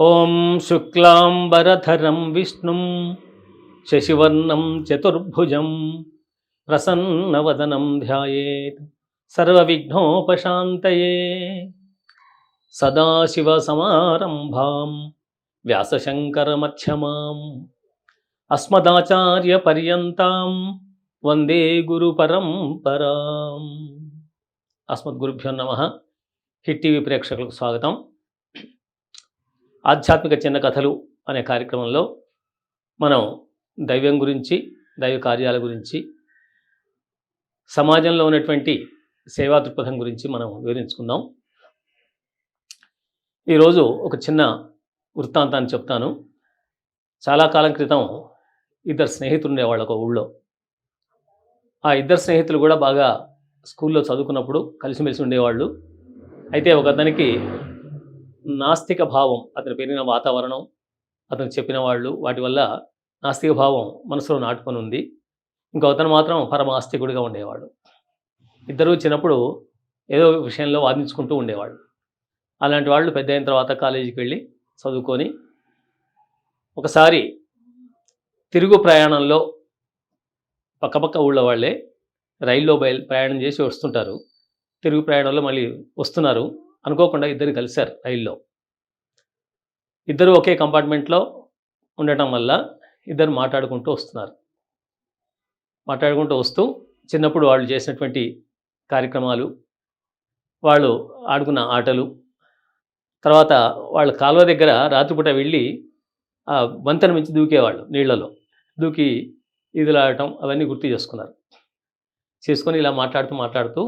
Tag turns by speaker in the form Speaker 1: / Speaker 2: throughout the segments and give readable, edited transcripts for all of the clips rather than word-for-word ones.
Speaker 1: ఓం శుక్లాంబరధరం విష్ణుం శశివర్ణం చతుర్భుజం ప్రసన్నవదనం ధ్యాయేత్ సర్వవిఘ్నోపశాంతయే. సదాశివసమారంభాం వ్యాసశంకరమధ్యమాం అస్మదాచార్యపర్యంతాం వందే గురుపరంపరాం. అస్మద్గురుభ్యో నమః. హిట్ టీవీ ప్రేక్షకులకు స్వాగతం. ఆధ్యాత్మిక చిన్న కథలు అనే కార్యక్రమంలో మనం దైవం గురించి, దైవ కార్యాల గురించి, సమాజంలో ఉన్నటువంటి సేవా దృక్పథం గురించి మనం వివరించుకుందాం. ఈరోజు ఒక చిన్న వృత్తాంతాన్ని చెప్తాను. చాలా కాలం క్రితం ఇద్దరు స్నేహితులు ఉండేవాళ్ళు ఒక ఊళ్ళో. ఆ ఇద్దరు స్నేహితులు కూడా బాగా స్కూల్లో చదువుకున్నప్పుడు కలిసిమెలిసి ఉండేవాళ్ళు. అయితే ఒకతనికి నాస్తిక భావం, అతను పెరిగిన వాతావరణం, అతను చెప్పిన వాళ్ళు, వాటి వల్ల నాస్తిక భావం మనసులో నాటుకొని ఉంది. ఇంకో అతను మాత్రం పరమాస్తికుడిగా ఉండేవాడు. ఇద్దరూ చిన్నప్పుడు ఏదో విషయంలో వాదించుకుంటూ ఉండేవాళ్ళు. అలాంటి వాళ్ళు పెద్ద అయిన తర్వాత కాలేజీకి వెళ్ళి చదువుకొని ఒకసారి తిరుగు ప్రయాణంలో పక్కపక్క ఊళ్ళో వాళ్ళే రైల్లో ప్రయాణం చేసి వస్తుంటారు. తిరుగు ప్రయాణంలో మళ్ళీ వస్తున్నారు. అనుకోకుండా ఇద్దరు కలిశారు రైల్లో. ఇద్దరు ఒకే కంపార్ట్మెంట్లో ఉండటం వల్ల ఇద్దరు మాట్లాడుకుంటూ వస్తున్నారు. మాట్లాడుకుంటూ వస్తూ చిన్నప్పుడు వాళ్ళు చేసినటువంటి కార్యక్రమాలు, వాళ్ళు ఆడుకున్న ఆటలు, తర్వాత వాళ్ళ కాలువ దగ్గర రాత్రిపూట వెళ్ళి ఆ వంతెన మించి దూకేవాళ్ళు, నీళ్లలో దూకి ఈదులాడటం అవన్నీ గుర్తు చేసుకొని ఇలా మాట్లాడుతూ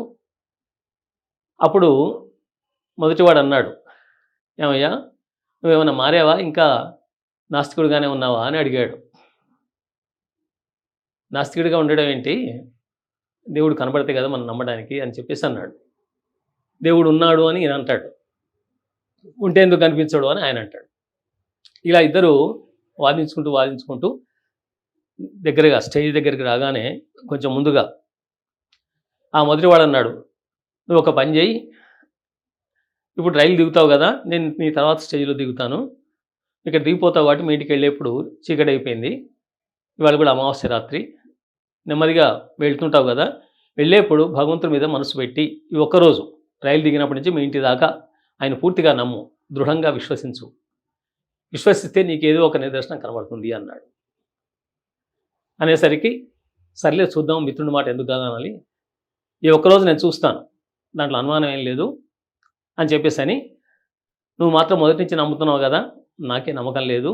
Speaker 1: అప్పుడు మొదటివాడు అన్నాడు, ఏమయ్యా నువ్వేమన్నా మారావా, ఇంకా నాస్తికుడిగానే ఉన్నావా అని అడిగాడు. నాస్తికుడిగా ఉండడం ఏంటి, దేవుడు కనబడితే కదా మనం నమ్మడానికి అని చెప్పేసి అన్నాడు. దేవుడు ఉన్నాడు అని ఈయన అంటాడు, ఉంటే ఎందుకు కనిపించడు అని ఆయన అంటాడు. ఇలా ఇద్దరు వాదించుకుంటూ దగ్గరగా స్టేజ్ దగ్గరికి రాగానే కొంచెం ముందుగా ఆ మొదటివాడు అన్నాడు, నువ్వు ఒక పని చేయి, ఇప్పుడు రైలు దిగుతావు కదా, నేను నీ తర్వాత స్టేజ్లో దిగుతాను, ఇక్కడ దిగిపోతావు కాబట్టి మీ ఇంటికి వెళ్ళేప్పుడు చీకటి అయిపోయింది, ఇవాళ కూడా అమావాస్య రాత్రి, నెమ్మదిగా వెళ్తుంటావు కదా, వెళ్ళేప్పుడు భగవంతుడి మీద మనసు పెట్టి ఈ ఒక్కరోజు రైలు దిగినప్పటి నుంచి మీ ఇంటి దాకా ఆయన పూర్తిగా నమ్ము, దృఢంగా విశ్వసిస్తే నీకేదో ఒక నిదర్శనం కనబడుతుంది అన్నాడు. అనేసరికి సర్లే చూద్దాం, మిత్రుడి మాట ఎందుకు కాదనాలి, ఈ ఒక్కరోజు నేను చూస్తాను, దాంట్లో అనుమానం ఏం లేదు అని చెప్పేసి, నువ్వు మాత్రం మొదటి నుంచి నమ్ముతున్నావు కదా, నాకే నమ్మకం లేదు,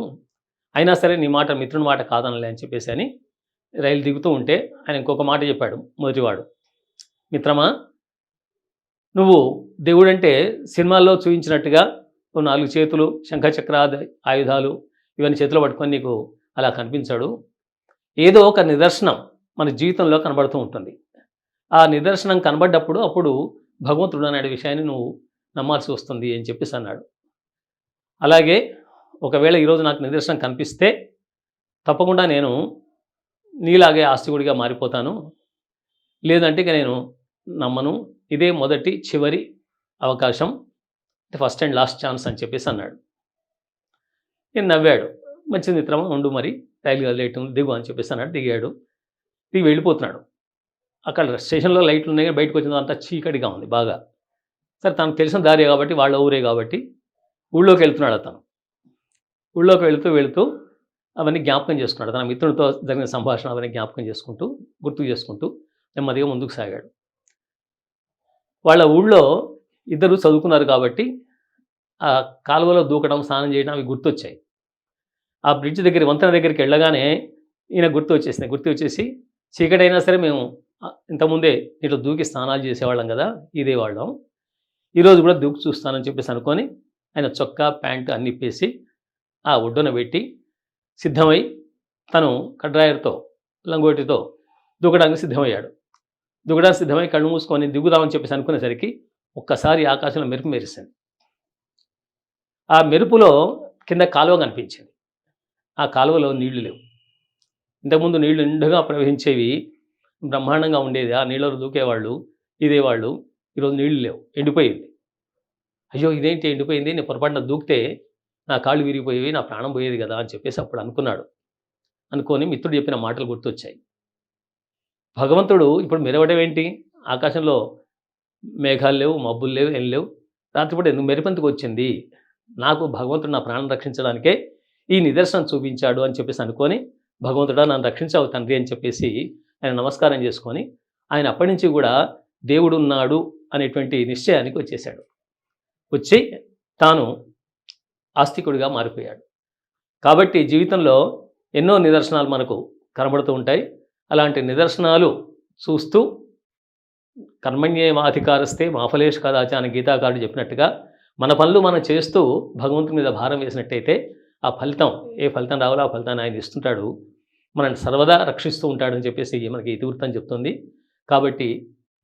Speaker 1: అయినా సరే నీ మాట మిత్రుని మాట కాదనలే అని చెప్పేసి రైలు దిగుతూ ఉంటే ఆయన ఇంకొక మాట చెప్పాడు మొదటివాడు, మిత్రమా, నువ్వు దేవుడంటే సినిమాల్లో చూపించినట్టుగా నువ్వు 4 చేతులు, శంఖచక్రాది ఆయుధాలు ఇవన్నీ చేతిలో పట్టుకొని నీకు అలా కనిపించాడు. ఏదో ఒక నిదర్శనం మన జీవితంలో కనబడుతూ ఉంటుంది. ఆ నిదర్శనం కనబడ్డప్పుడు అప్పుడు భగవంతుడు అనే విషయాన్ని నువ్వు నమ్మాల్సి వస్తుంది అని చెప్పేసి అన్నాడు. అలాగే ఒకవేళ ఈరోజు నాకు నిదర్శనం కనిపిస్తే తప్పకుండా నేను నీలాగే ఆస్తికుడిగా మారిపోతాను, లేదంటే ఇక నేను నమ్మను, ఇదే మొదటి చివరి అవకాశం, ఫస్ట్ అండ్ లాస్ట్ ఛాన్స్ అని చెప్పేసి అన్నాడు. నేను నవ్వాడు, మంచిది మిత్రమా, ఉండు మరి రైలు లేట్ ఉంది దిగు అని చెప్పేసి అన్నాడు. దిగాడు, దిగి వెళ్ళిపోతున్నాడు. అక్కడ స్టేషన్లో లైట్లు ఉన్నాయి, బయటకు వచ్చిన అంతా చీకటిగా ఉంది బాగా. సరే తనకు తెలిసిన దారి కాబట్టి, వాళ్ళ ఊరే కాబట్టి ఊళ్ళోకి వెళ్తున్నాడు. అతను ఊళ్ళోకి వెళుతూ అవన్నీ జ్ఞాపకం చేసుకున్నాడు. తన మిత్రుడితో జరిగిన సంభాషణ అవన్నీ జ్ఞాపకం గుర్తు చేసుకుంటూ నెమ్మదిగా ముందుకు సాగాడు. వాళ్ళ ఊళ్ళో ఇద్దరు చదువుకున్నారు కాబట్టి ఆ కాలువలో దూకడం, స్నానం చేయడం అవి గుర్తొచ్చాయి. ఆ బ్రిడ్జ్ దగ్గర, వంతెన దగ్గరికి వెళ్ళగానే ఈయన గుర్తు వచ్చేసి చీకటైనా సరే మేము ఇంతకుముందే ఇట్లా దూకి స్నానాలు చేసేవాళ్ళం కదా, ఇదే వాళ్ళం, ఈరోజు కూడా దూకి చూస్తానని చెప్పేసి అనుకొని ఆయన చొక్కా, ప్యాంటు అన్ని ఇప్పేసి ఆ ఒడ్డున పెట్టి సిద్ధమై తను కడ్రాయర్తో, లంగోటితో దూకడానికి సిద్ధమై కళ్ళు మూసుకొని దిగుదామని చెప్పేసి అనుకునేసరికి ఒక్కసారి ఆకాశంలో మెరుపు మెరిసింది. ఆ మెరుపులో కింద కాలువ కనిపించింది. ఆ కాలువలో నీళ్లు లేవు. ఇంతకుముందు నీళ్లు నిండుగా ప్రవహించేవి, బ్రహ్మాండంగా ఉండేది, ఆ నీళ్ళలో దూకేవాళ్ళు, ఇదేవాళ్ళు. ఈరోజు నీళ్లు లేవు, ఎండిపోయింది. అయ్యో ఇదేంటి ఎండిపోయింది, నేను పొరపాటున దూకితే నా కాళ్ళు విరిగిపోయేవి, నా ప్రాణం పోయేది కదా అని చెప్పేసి అప్పుడు అనుకున్నాడు. అనుకోని మిత్రుడు చెప్పిన మాటలు గుర్తొచ్చాయి. భగవంతుడు ఇప్పుడు మెరవడం ఏంటి? ఆకాశంలో మేఘాలు లేవు, మబ్బులు లేవు, ఏం లేవు. రాత్రిపూట ఎందుకు మెరుపెందుకు వచ్చింది? నాకు భగవంతుడు నా ప్రాణం రక్షించడానికే ఈ నిదర్శనం చూపించాడు అని చెప్పేసి అనుకోని, భగవంతుడా నన్ను రక్షించావు తండ్రి అని చెప్పేసి ఆయన నమస్కారం చేసుకొని, ఆయన అప్పటి నుంచి కూడా దేవుడున్నాడు అనేటువంటి నిశ్చయానికి వచ్చేసాడు. వచ్చి తాను ఆస్తికుడిగా మారిపోయాడు. కాబట్టి జీవితంలో ఎన్నో నిదర్శనాలు మనకు కనబడుతూ ఉంటాయి. అలాంటి నిదర్శనాలు చూస్తూ కర్మణ్యేవాధికారస్తే మా ఫలేషు కదాచ అని గీతాకారుడు చెప్పినట్టుగా మన పనులు మనం చేస్తూ భగవంతుని మీద భారం వేసినట్టయితే ఆ ఫలితం, ఏ ఫలితం రావాలో ఆ ఫలితాన్ని ఆయన ఇస్తుంటాడు. మనల్ని సర్వదా రక్షిస్తూ ఉంటాడని చెప్పేసి మనకి ఇతివృత్తం చెప్తుంది. కాబట్టి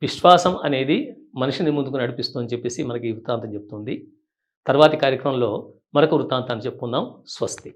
Speaker 1: విశ్వాసం అనేది మనిషిని ముందుకు నడిపిస్తుందని చెప్పేసి మనకి ఈ వృత్తాంతం చెప్తుంది. తర్వాతి కార్యక్రమంలో మరొక వృత్తాంతాన్ని చెప్పుకుందాం. స్వస్తి.